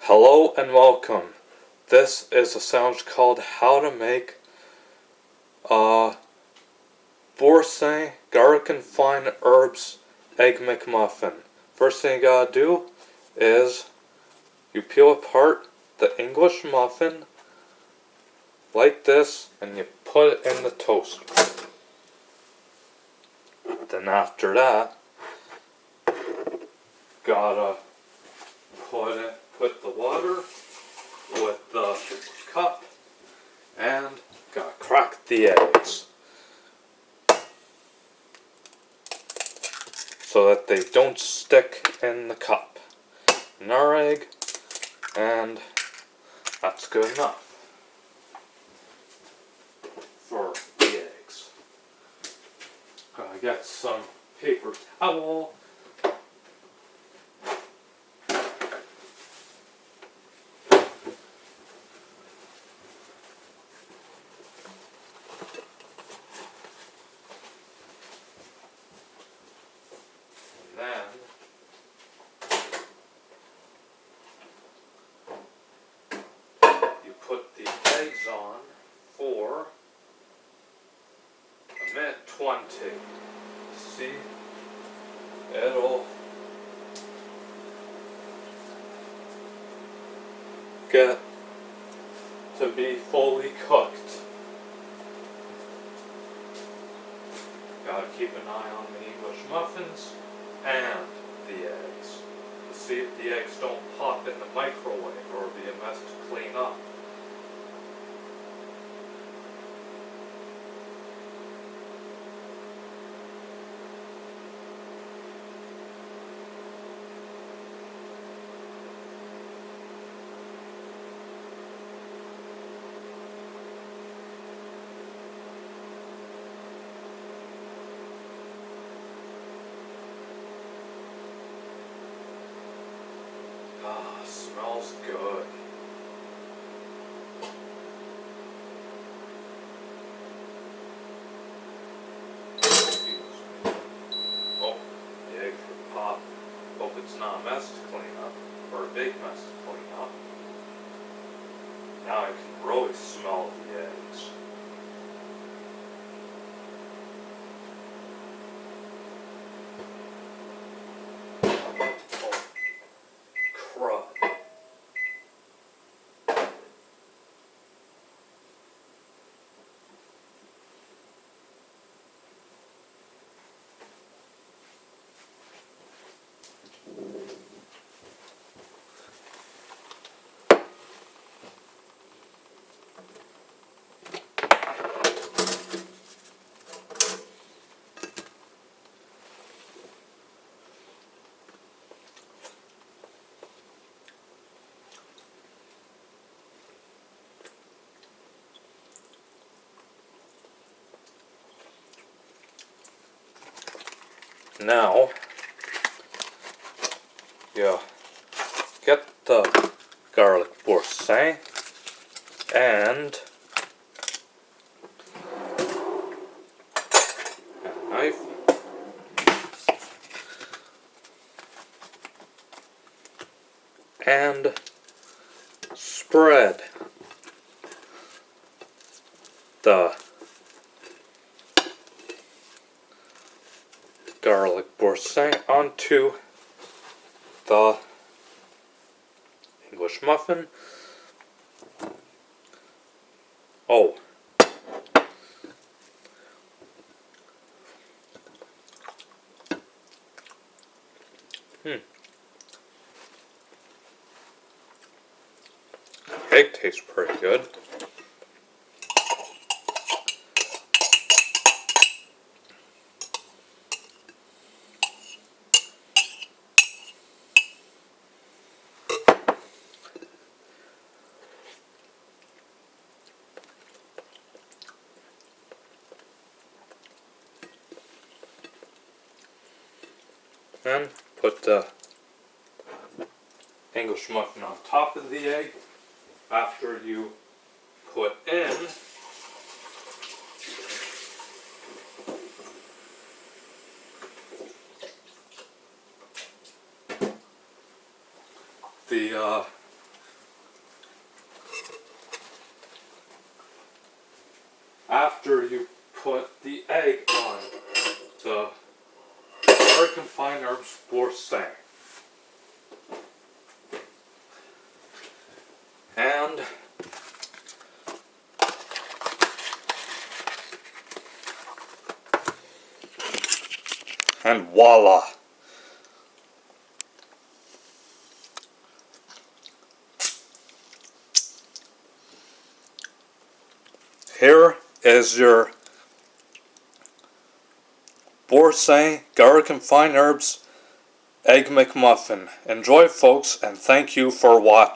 Hello and welcome. This is a sound called how to make a Boursin garlic and fine herbs egg McMuffin. First thing you gotta do is you peel apart the English muffin like this and you put it in the toaster. Then after that, gotta put the water with the cup and gotta crack the eggs so that they don't stick in the cup. Another egg, and that's good enough for the eggs. Gotta get some paper towel. Then you put the eggs on for a minute 20. See, it'll get to be fully cooked. Gotta keep an eye on the English muffins and the eggs to see if the eggs don't pop in the microwave or be a mess to clean up. Ah, smells good. Excuse me. Oh, the eggs are popped. Hope it's not a mess to clean up, or a big mess to clean up. Now I can really smell the eggs. Oh, crud. Now, you get the garlic boursin and a knife and spread the garlic boursin onto the English muffin. Oh. Egg tastes pretty good. Then put the English muffin on top of the egg after you put in the after you put the egg on the American Fine Herbs Boursin. And voila! Here is your Boursin Garlic and Fine Herbs Egg McMuffin. Enjoy, folks, and thank you for watching.